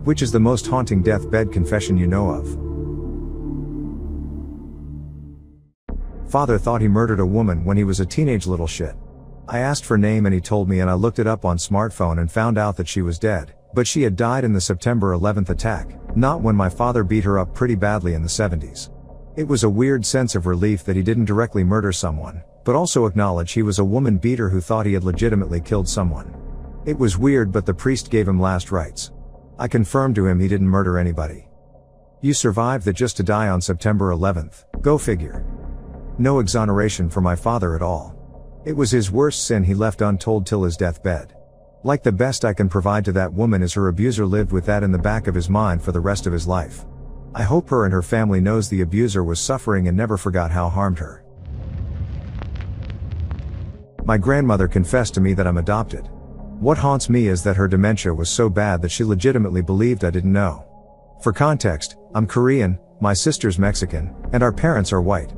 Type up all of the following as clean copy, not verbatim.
Which is the most haunting deathbed confession you know of? Father thought he murdered a woman when he was a teenage little shit. I asked for name and he told me, and I looked it up on smartphone and found out that she was dead, but she had died in the September 11th attack, not when my father beat her up pretty badly in the 70s. It was a weird sense of relief that he didn't directly murder someone, but also acknowledge he was a woman beater who thought he had legitimately killed someone. It was weird, but the priest gave him last rites. I confirmed to him he didn't murder anybody. You survived that just to die on September 11th, go figure. No exoneration for my father at all. It was his worst sin he left untold till his deathbed. Like, the best I can provide to that woman is her abuser lived with that in the back of his mind for the rest of his life. I hope her and her family knows the abuser was suffering and never forgot how harmed her. My grandmother confessed to me that I'm adopted. What haunts me is that her dementia was so bad that she legitimately believed I didn't know. For context, I'm Korean, my sister's Mexican, and our parents are white.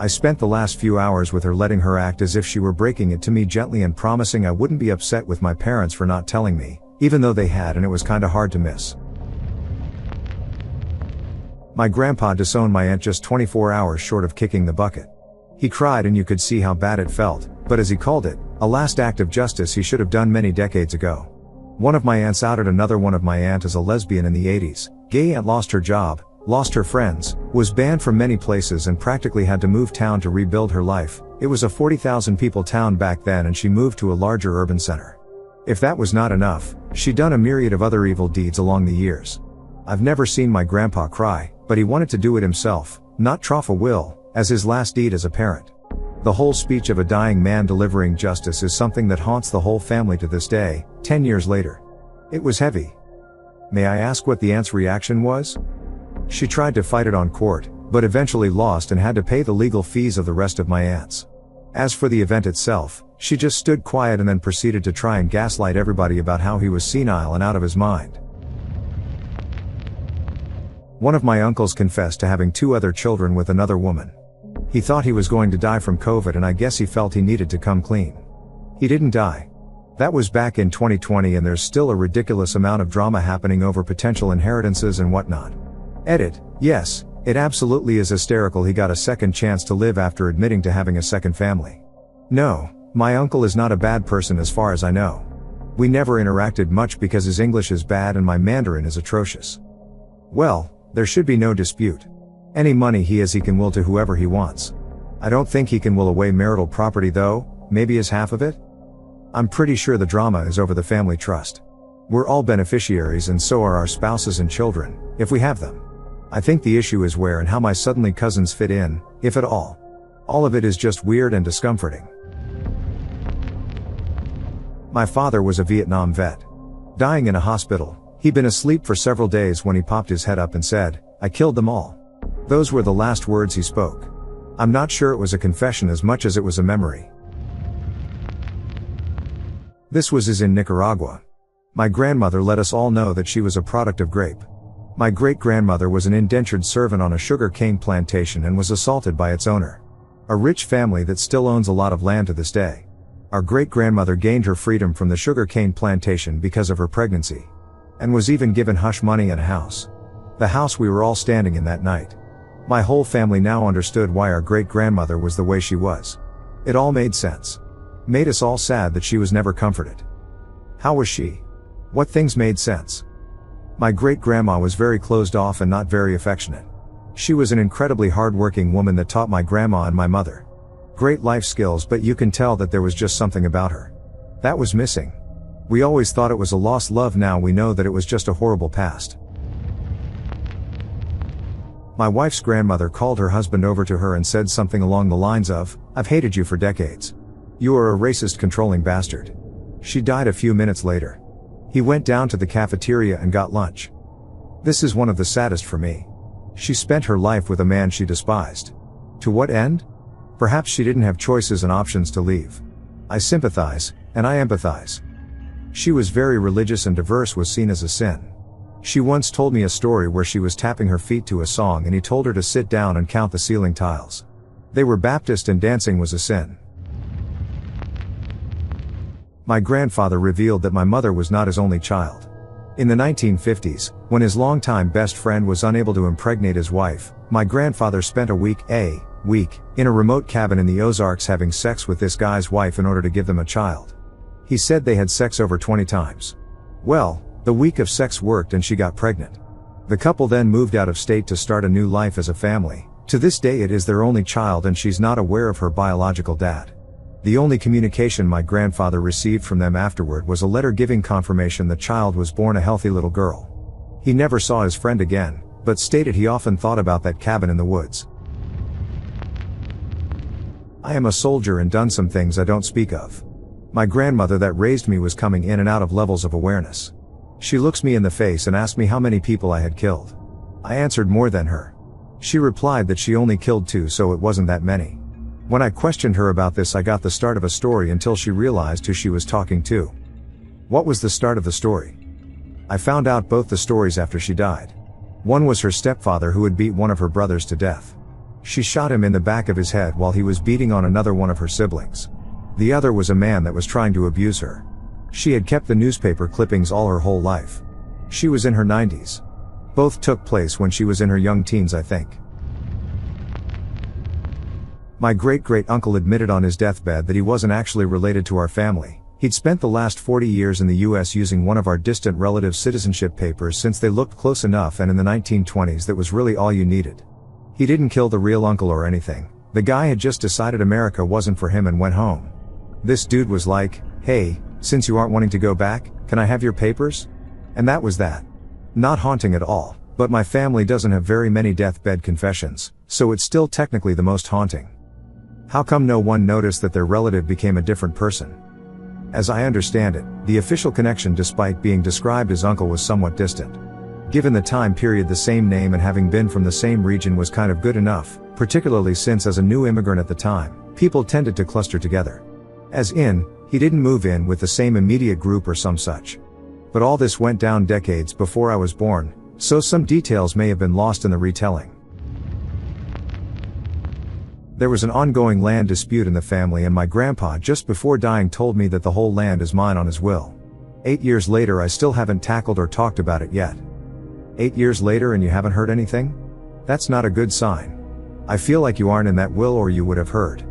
I spent the last few hours with her, letting her act as if she were breaking it to me gently and promising I wouldn't be upset with my parents for not telling me, even though they had, and it was kinda hard to miss. My grandpa disowned my aunt just 24 hours short of kicking the bucket. He cried and you could see how bad it felt, but as he called it, a last act of justice he should have done many decades ago. One of my aunts outed another one of my aunt as a lesbian in the 80s. Gay aunt lost her job, lost her friends, was banned from many places and practically had to move town to rebuild her life. It was a 40,000 people town back then and she moved to a larger urban center. If that was not enough, she'd done a myriad of other evil deeds along the years. I've never seen my grandpa cry, but he wanted to do it himself, not trough a will, as his last deed as a parent. The whole speech of a dying man delivering justice is something that haunts the whole family to this day, 10 years later. It was heavy. May I ask what the aunt's reaction was? She tried to fight it on court, but eventually lost and had to pay the legal fees of the rest of my aunts. As for the event itself, she just stood quiet and then proceeded to try and gaslight everybody about how he was senile and out of his mind. One of my uncles confessed to having 2 other children with another woman. He thought he was going to die from COVID and I guess he felt he needed to come clean. He didn't die. That was back in 2020 and there's still a ridiculous amount of drama happening over potential inheritances and whatnot. Edit, yes, it absolutely is hysterical he got a second chance to live after admitting to having a second family. No, my uncle is not a bad person as far as I know. We never interacted much because his English is bad and my Mandarin is atrocious. Well, there should be no dispute. Any money he has he can will to whoever he wants. I don't think he can will away marital property though, maybe as half of it? I'm pretty sure the drama is over the family trust. We're all beneficiaries and so are our spouses and children, if we have them. I think the issue is where and how my suddenly cousins fit in, if at all. All of it is just weird and discomforting. My father was a Vietnam vet. Dying in a hospital, he'd been asleep for several days when he popped his head up and said, "I killed them all." Those were the last words he spoke. I'm not sure it was a confession as much as it was a memory. This was in Nicaragua. My grandmother let us all know that she was a product of grape. My great-grandmother was an indentured servant on a sugar cane plantation and was assaulted by its owner. A rich family that still owns a lot of land to this day. Our great-grandmother gained her freedom from the sugar cane plantation because of her pregnancy. And was even given hush money and a house. The house we were all standing in that night. My whole family now understood why our great-grandmother was the way she was. It all made sense. Made us all sad that she was never comforted. How was she? What things made sense? My great-grandma was very closed off and not very affectionate. She was an incredibly hard-working woman that taught my grandma and my mother great life skills, but you can tell that there was just something about her that was missing. We always thought it was a lost love, now we know that it was just a horrible past. My wife's grandmother called her husband over to her and said something along the lines of, "I've hated you for decades. You are a racist, controlling bastard." She died a few minutes later. He went down to the cafeteria and got lunch. This is one of the saddest for me. She spent her life with a man she despised. To what end? Perhaps she didn't have choices and options to leave. I sympathize, and I empathize. She was very religious and divorce was seen as a sin. She once told me a story where she was tapping her feet to a song and he told her to sit down and count the ceiling tiles. They were Baptist and dancing was a sin. My grandfather revealed that my mother was not his only child. In the 1950s, when his longtime best friend was unable to impregnate his wife, my grandfather spent a week in a remote cabin in the Ozarks having sex with this guy's wife in order to give them a child. He said they had sex over 20 times. Well, the week of sex worked and she got pregnant. The couple then moved out of state to start a new life as a family. To this day it is their only child and she's not aware of her biological dad. The only communication my grandfather received from them afterward was a letter giving confirmation the child was born a healthy little girl. He never saw his friend again, but stated he often thought about that cabin in the woods. I am a soldier and done some things I don't speak of. My grandmother that raised me was coming in and out of levels of awareness. She looks me in the face and asked me how many people I had killed. I answered more than her. She replied that she only killed 2, so it wasn't that many. When I questioned her about this, I got the start of a story until she realized who she was talking to. What was the start of the story? I found out both the stories after she died. One was her stepfather who had beat one of her brothers to death. She shot him in the back of his head while he was beating on another one of her siblings. The other was a man that was trying to abuse her. She had kept the newspaper clippings all her whole life. She was in her 90s. Both took place when she was in her young teens, I think. My great-great-uncle admitted on his deathbed that he wasn't actually related to our family. He'd spent the last 40 years in the US using one of our distant relatives' citizenship papers since they looked close enough, and in the 1920s that was really all you needed. He didn't kill the real uncle or anything. The guy had just decided America wasn't for him and went home. This dude was like, "Hey, since you aren't wanting to go back, can I have your papers?" And that was that. Not haunting at all, but my family doesn't have very many deathbed confessions, so it's still technically the most haunting. How come no one noticed that their relative became a different person? As I understand it, the official connection, despite being described as uncle, was somewhat distant. Given the time period, the same name and having been from the same region was kind of good enough, particularly since as a new immigrant at the time, people tended to cluster together. As in, he didn't move in with the same immediate group or some such. But all this went down decades before I was born, so some details may have been lost in the retelling. There was an ongoing land dispute in the family, and my grandpa just before dying told me that the whole land is mine on his will. 8 years later I still haven't tackled or talked about it yet. 8 years later and you haven't heard anything? That's not a good sign. I feel like you aren't in that will or you would have heard.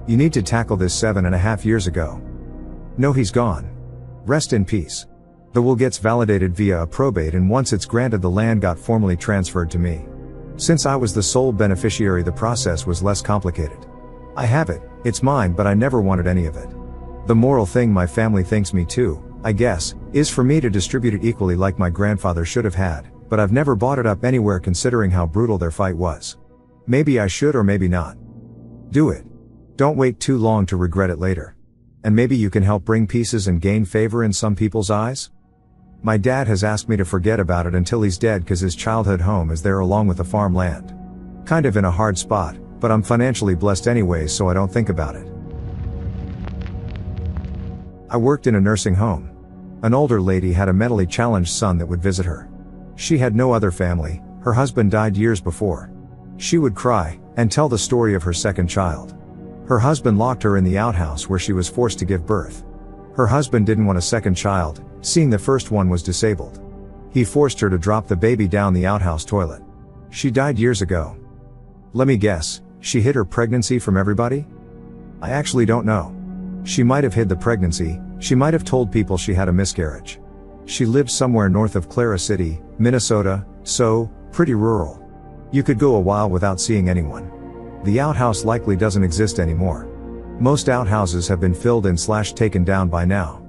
You need to tackle this 7.5 years ago. No, he's gone. Rest in peace. The will gets validated via a probate, and once it's granted, the land got formally transferred to me. Since I was the sole beneficiary, the process was less complicated. I have it, it's mine, but I never wanted any of it. The moral thing my family thinks me to, I guess, is for me to distribute it equally like my grandfather should have had, but I've never bought it up anywhere considering how brutal their fight was. Maybe I should or maybe not. Do it. Don't wait too long to regret it later. And maybe you can help bring pieces and gain favor in some people's eyes? My dad has asked me to forget about it until he's dead, cause his childhood home is there along with the farmland. Kind of in a hard spot, but I'm financially blessed anyways, so I don't think about it. I worked in a nursing home. An older lady had a mentally challenged son that would visit her. She had no other family, her husband died years before. She would cry, and tell the story of her second child. Her husband locked her in the outhouse where she was forced to give birth. Her husband didn't want a second child, seeing the first one was disabled. He forced her to drop the baby down the outhouse toilet. She died years ago. Let me guess, she hid her pregnancy from everybody? I actually don't know. She might have hid the pregnancy, she might have told people she had a miscarriage. She lived somewhere north of Clara City, Minnesota, so, pretty rural. You could go a while without seeing anyone. The outhouse likely doesn't exist anymore. Most outhouses have been filled in / taken down by now.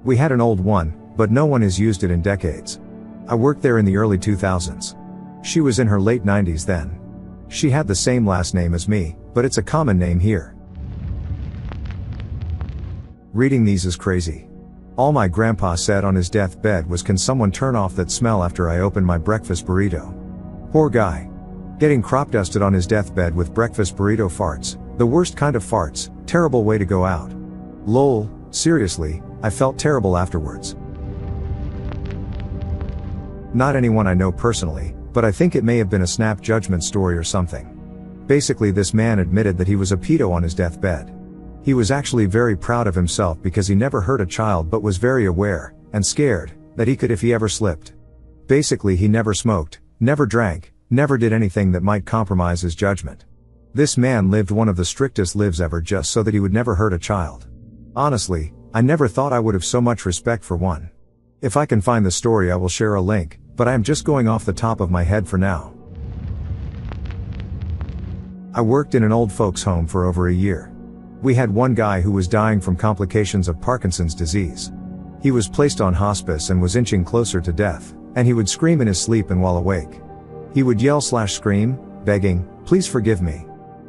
We had an old one, but no one has used it in decades. I worked there in the early 2000s. She was in her late 90s then. She had the same last name as me, but it's a common name here. Reading these is crazy. All my grandpa said on his deathbed was, "Can someone turn off that smell after I open my breakfast burrito?" Poor guy. Getting crop dusted on his deathbed with breakfast burrito farts, the worst kind of farts, terrible way to go out. Lol, seriously, I felt terrible afterwards. Not anyone I know personally, but I think it may have been a snap judgment story or something. Basically, this man admitted that he was a pedo on his deathbed. He was actually very proud of himself because he never hurt a child but was very aware, and scared, that he could if he ever slipped. Basically, he never smoked, never drank, never did anything that might compromise his judgment. This man lived one of the strictest lives ever just so that he would never hurt a child. Honestly, I never thought I would have so much respect for one. If I can find the story, I will share a link, but I am just going off the top of my head for now. I worked in an old folks' home for over a year. We had one guy who was dying from complications of Parkinson's disease. He was placed on hospice and was inching closer to death, and he would scream in his sleep and while awake. He would yell/scream, begging, "Please forgive me.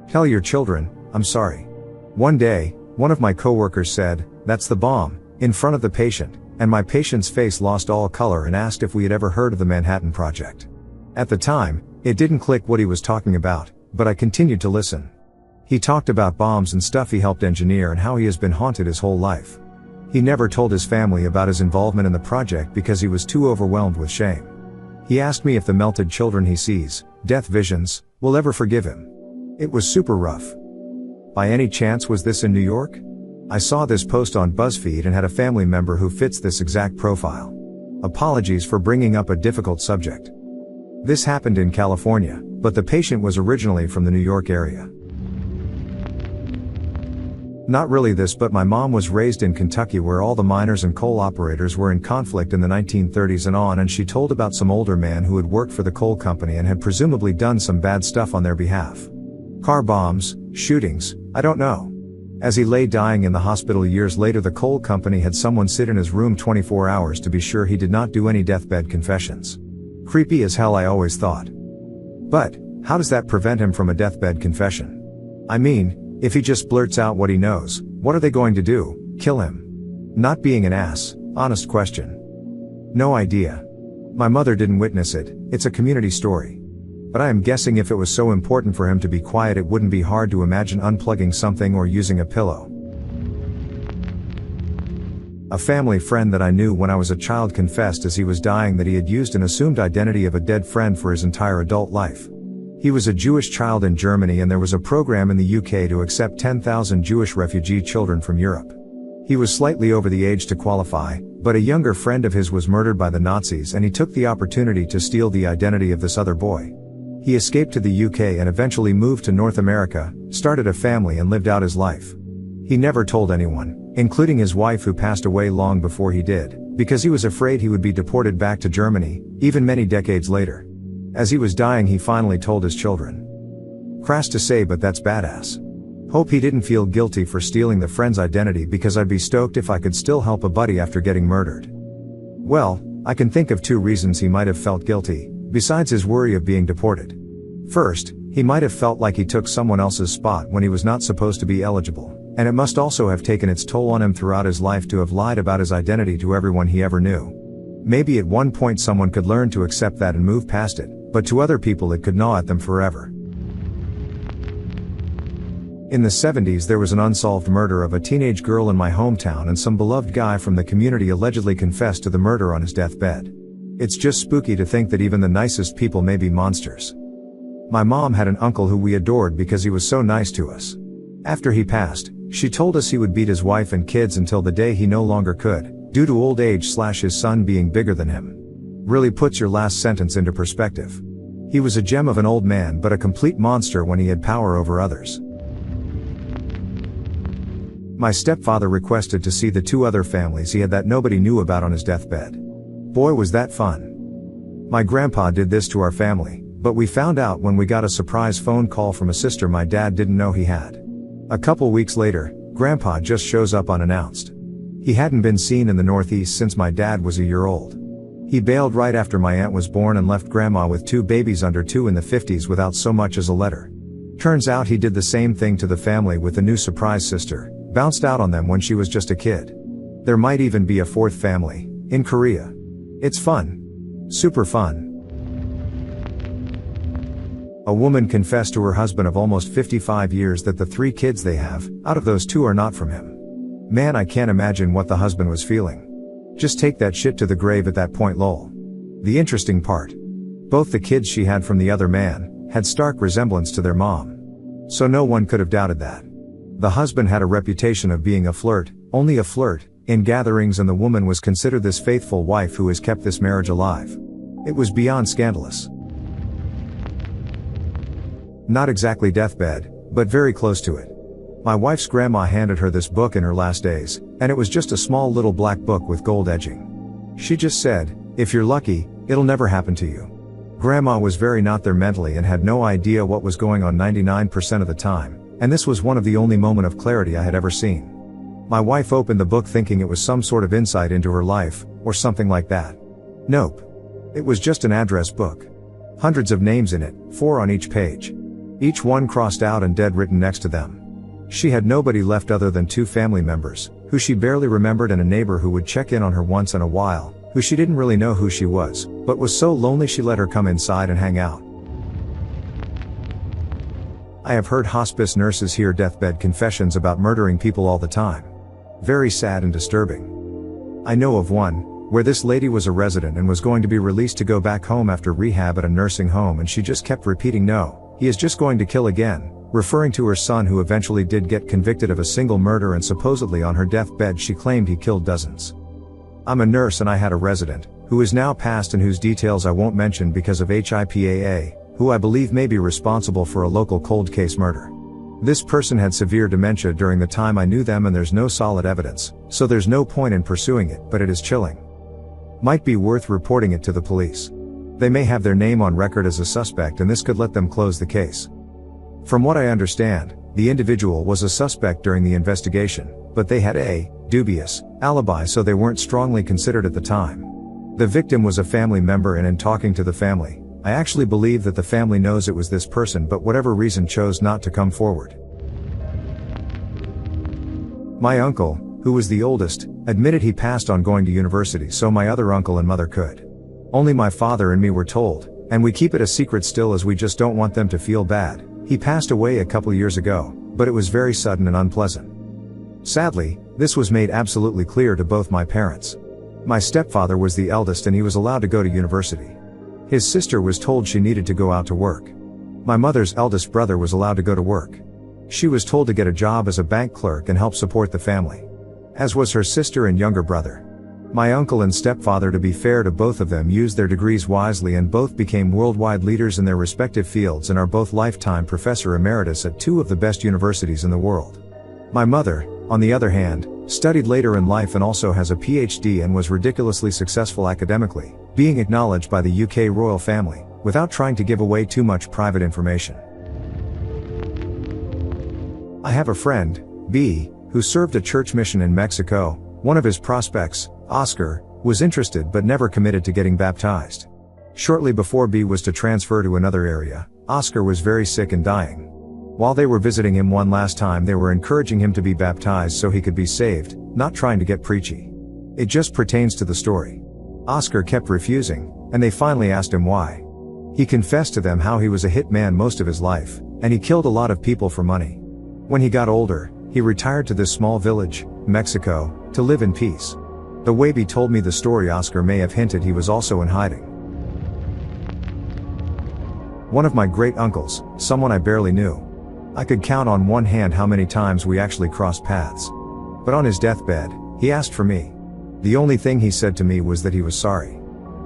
Tell your children, I'm sorry." One day, one of my coworkers said, "That's the bomb," in front of the patient, and my patient's face lost all color and asked if we had ever heard of the Manhattan Project. At the time, it didn't click what he was talking about, but I continued to listen. He talked about bombs and stuff he helped engineer and how he has been haunted his whole life. He never told his family about his involvement in the project because he was too overwhelmed with shame. He asked me if the melted children he sees, death visions, will ever forgive him. It was super rough. By any chance was this in New York? I saw this post on BuzzFeed and had a family member who fits this exact profile. Apologies for bringing up a difficult subject. This happened in California, but the patient was originally from the New York area. Not really this, but my mom was raised in Kentucky where all the miners and coal operators were in conflict in the 1930s and on, and she told about some older man who had worked for the coal company and had presumably done some bad stuff on their behalf. Car bombs, shootings, I don't know. As he lay dying in the hospital years later, the coal company had someone sit in his room 24 hours to be sure he did not do any deathbed confessions. Creepy as hell, I always thought. But, how does that prevent him from a deathbed confession? I mean, if he just blurts out what he knows, what are they going to do? Kill him? Not being an ass, honest question. No idea. My mother didn't witness it, it's a community story. But I am guessing if it was so important for him to be quiet, it wouldn't be hard to imagine unplugging something or using a pillow. A family friend that I knew when I was a child confessed as he was dying that he had used an assumed identity of a dead friend for his entire adult life. He was a Jewish child in Germany, and there was a program in the UK to accept 10,000 Jewish refugee children from Europe. He was slightly over the age to qualify, but a younger friend of his was murdered by the Nazis and he took the opportunity to steal the identity of this other boy. He escaped to the UK and eventually moved to North America, started a family and lived out his life. He never told anyone, including his wife who passed away long before he did, because he was afraid he would be deported back to Germany, even many decades later. As he was dying, he finally told his children. Crass to say, but that's badass. Hope he didn't feel guilty for stealing the friend's identity, because I'd be stoked if I could still help a buddy after getting murdered. Well, I can think of 2 reasons he might have felt guilty, besides his worry of being deported. First, he might have felt like he took someone else's spot when he was not supposed to be eligible, and it must also have taken its toll on him throughout his life to have lied about his identity to everyone he ever knew. Maybe at one point someone could learn to accept that and move past it, but to other people it could gnaw at them forever. In the 70s there was an unsolved murder of a teenage girl in my hometown, and some beloved guy from the community allegedly confessed to the murder on his deathbed. It's just spooky to think that even the nicest people may be monsters. My mom had an uncle who we adored because he was so nice to us. After he passed, she told us he would beat his wife and kids until the day he no longer could, due to old age / his son being bigger than him. Really puts your last sentence into perspective. He was a gem of an old man, but a complete monster when he had power over others. My stepfather requested to see the 2 other families he had that nobody knew about on his deathbed. Boy, was that fun. My grandpa did this to our family, but we found out when we got a surprise phone call from a sister my dad didn't know he had. A couple weeks later, grandpa just shows up unannounced. He hadn't been seen in the Northeast since my dad was a year old. He bailed right after my aunt was born and left grandma with 2 babies under 2 in the 50s without so much as a letter. Turns out he did the same thing to the family with the new surprise sister, bounced out on them when she was just a kid. There might even be a 4th family, in Korea. It's fun. Super fun. A woman confessed to her husband of almost 55 years that the 3 kids they have, out of those 2 are not from him. Man, I can't imagine what the husband was feeling. Just take that shit to the grave at that point, lol. The interesting part. Both the kids she had from the other man, had stark resemblance to their mom. So no one could have doubted that. The husband had a reputation of being a flirt, only a flirt, in gatherings, and the woman was considered this faithful wife who has kept this marriage alive. It was beyond scandalous. Not exactly deathbed, but very close to it. My wife's grandma handed her this book in her last days, and it was just a small little black book with gold edging. She just said, "If you're lucky, it'll never happen to you." Grandma was very not there mentally and had no idea what was going on 99% of the time, and this was one of the only moment of clarity I had ever seen. My wife opened the book thinking it was some sort of insight into her life, or something like that. Nope. It was just an address book. Hundreds of names in it, 4 on each page. Each one crossed out and dead written next to them. She had nobody left other than 2 family members, who she barely remembered, and a neighbor who would check in on her once in a while, who she didn't really know who she was, but was so lonely she let her come inside and hang out. I have heard hospice nurses hear deathbed confessions about murdering people all the time. Very sad and disturbing. I know of one, where this lady was a resident and was going to be released to go back home after rehab at a nursing home, and she just kept repeating, "No, he is just going to kill again," referring to her son, who eventually did get convicted of a single murder, and supposedly on her deathbed she claimed he killed dozens. I'm a nurse, and I had a resident, who is now passed and whose details I won't mention because of HIPAA, who I believe may be responsible for a local cold case murder. This person had severe dementia during the time I knew them, and there's no solid evidence, so there's no point in pursuing it, but it is chilling. Might be worth reporting it to the police. They may have their name on record as a suspect, and this could let them close the case. From what I understand, the individual was a suspect during the investigation, but they had a dubious alibi, so they weren't strongly considered at the time. The victim was a family member, and in talking to the family, I actually believe that the family knows it was this person, but whatever reason chose not to come forward. My uncle, who was the oldest, admitted he passed on going to university, so my other uncle and mother could. Only my father and me were told, and we keep it a secret still as we just don't want them to feel bad. He passed away a couple years ago, but it was very sudden and unpleasant. Sadly, this was made absolutely clear to both my parents. My stepfather was the eldest, and he was allowed to go to university. His sister was told she needed to go out to work. My mother's eldest brother was allowed to go to work. She was told to get a job as a bank clerk and help support the family. As was her sister and younger brother. My uncle and stepfather, to be fair to both of them, used their degrees wisely, and both became worldwide leaders in their respective fields and are both lifetime professor emeritus at 2 of the best universities in the world. My mother, on the other hand, studied later in life and also has a PhD and was ridiculously successful academically, being acknowledged by the UK royal family, without trying to give away too much private information. I have a friend, B, who served a church mission in Mexico. One of his prospects, Oscar, was interested but never committed to getting baptized. Shortly before B was to transfer to another area, Oscar was very sick and dying. While they were visiting him one last time, they were encouraging him to be baptized so he could be saved, not trying to get preachy. It just pertains to the story. Oscar kept refusing, and they finally asked him why. He confessed to them how he was a hit man most of his life, and he killed a lot of people for money. When he got older, he retired to this small village, Mexico, to live in peace. The way B told me the story, Oscar may have hinted he was also in hiding. One of my great uncles, someone I barely knew. I could count on one hand how many times we actually crossed paths. But on his deathbed, he asked for me. The only thing he said to me was that he was sorry.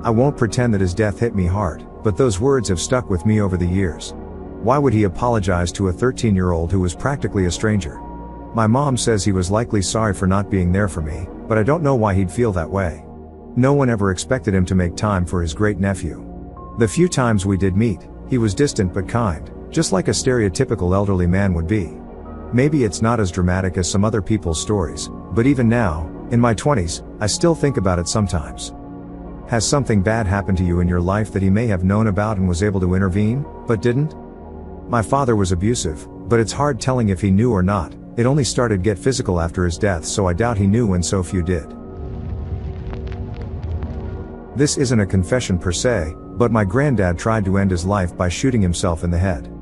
I won't pretend that his death hit me hard, but those words have stuck with me over the years. Why would he apologize to a 13-year-old who was practically a stranger? My mom says he was likely sorry for not being there for me, but I don't know why he'd feel that way. No one ever expected him to make time for his great nephew. The few times we did meet, he was distant but kind, just like a stereotypical elderly man would be. Maybe it's not as dramatic as some other people's stories, but even now, in my 20s, I still think about it sometimes. Has something bad happened to you in your life that he may have known about and was able to intervene, but didn't? My father was abusive, but it's hard telling if he knew or not. It only started to get physical after his death, so I doubt he knew when so few did. This isn't a confession per se, but my granddad tried to end his life by shooting himself in the head.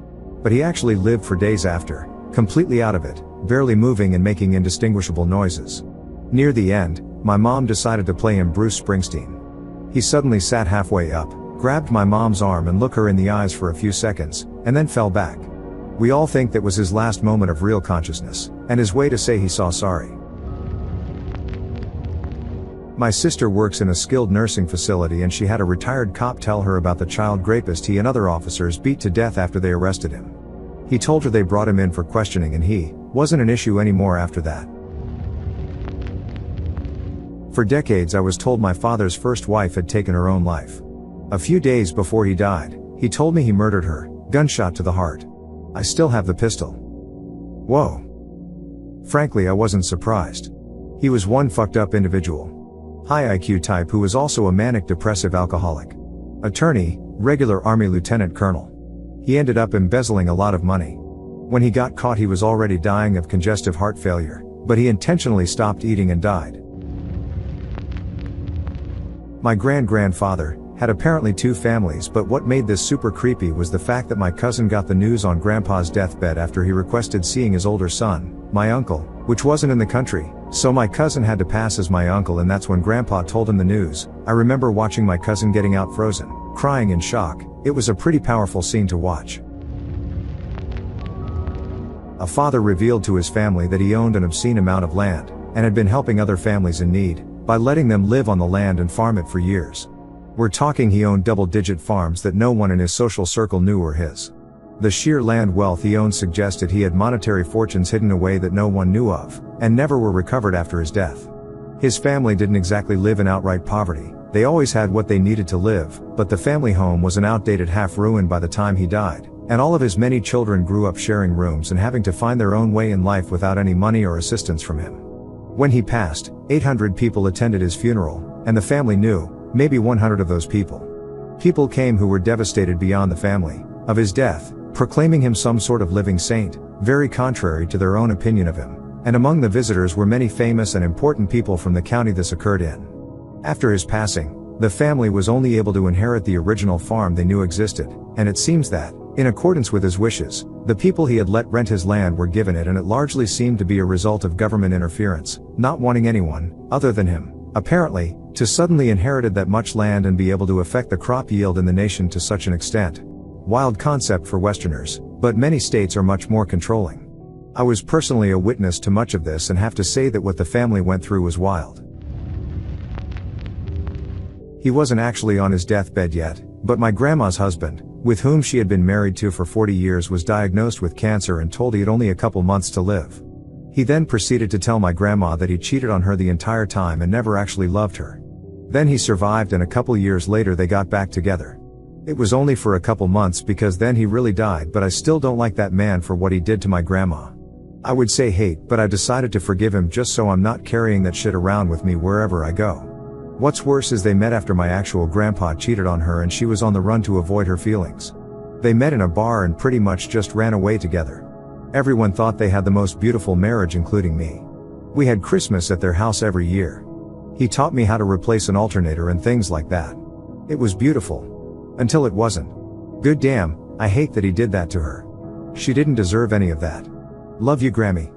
But he actually lived for days after, completely out of it, barely moving and making indistinguishable noises. Near the end, my mom decided to play him Bruce Springsteen. He suddenly sat halfway up, grabbed my mom's arm and looked her in the eyes for a few seconds, and then fell back. We all think that was his last moment of real consciousness, and his way to say he saw sorry. My sister works in a skilled nursing facility and she had a retired cop tell her about the child rapist he and other officers beat to death after they arrested him. He told her they brought him in for questioning and he wasn't an issue anymore after that. For decades I was told my father's first wife had taken her own life. A few days before he died, he told me he murdered her, gunshot to the heart. I still have the pistol. Whoa. Frankly, I wasn't surprised. He was one fucked up individual. High IQ type who was also a manic depressive alcoholic. Attorney, regular Army lieutenant colonel. He ended up embezzling a lot of money. When he got caught he was already dying of congestive heart failure, but he intentionally stopped eating and died. My grandfather had apparently 2 families, but what made this super creepy was the fact that my cousin got the news on Grandpa's deathbed after he requested seeing his older son, my uncle, which wasn't in the country, so my cousin had to pass as my uncle, and that's when Grandpa told him the news. I remember watching my cousin getting out frozen, crying in shock. It was a pretty powerful scene to watch. A father revealed to his family that he owned an obscene amount of land, and had been helping other families in need by letting them live on the land and farm it for years. We're talking he owned double-digit farms that no one in his social circle knew were his. The sheer land wealth he owned suggested he had monetary fortunes hidden away that no one knew of, and never were recovered after his death. His family didn't exactly live in outright poverty, they always had what they needed to live, but the family home was an outdated half-ruin by the time he died, and all of his many children grew up sharing rooms and having to find their own way in life without any money or assistance from him. When he passed, 800 people attended his funeral, and the family knew, maybe 100 of those people. People came who were devastated beyond the family of his death, proclaiming him some sort of living saint, very contrary to their own opinion of him, and among the visitors were many famous and important people from the county this occurred in. After his passing, the family was only able to inherit the original farm they knew existed, and it seems that, in accordance with his wishes, the people he had let rent his land were given it, and it largely seemed to be a result of government interference, not wanting anyone, other than him, apparently, to suddenly inherited that much land and be able to affect the crop yield in the nation to such an extent. Wild concept for Westerners, but many states are much more controlling. I was personally a witness to much of this and have to say that what the family went through was wild. He wasn't actually on his deathbed yet, but my grandma's husband, with whom she had been married to for 40 years, was diagnosed with cancer and told he had only a couple months to live. He then proceeded to tell my grandma that he cheated on her the entire time and never actually loved her. Then he survived, and a couple years later they got back together. It was only for a couple months because then he really died, but I still don't like that man for what he did to my grandma. I would say hate, but I decided to forgive him just so I'm not carrying that shit around with me wherever I go. What's worse is they met after my actual grandpa cheated on her and she was on the run to avoid her feelings. They met in a bar and pretty much just ran away together. Everyone thought they had the most beautiful marriage, including me. We had Christmas at their house every year. He taught me how to replace an alternator and things like that. It was beautiful. Until it wasn't. Good damn, I hate that he did that to her. She didn't deserve any of that. Love you, Grammy.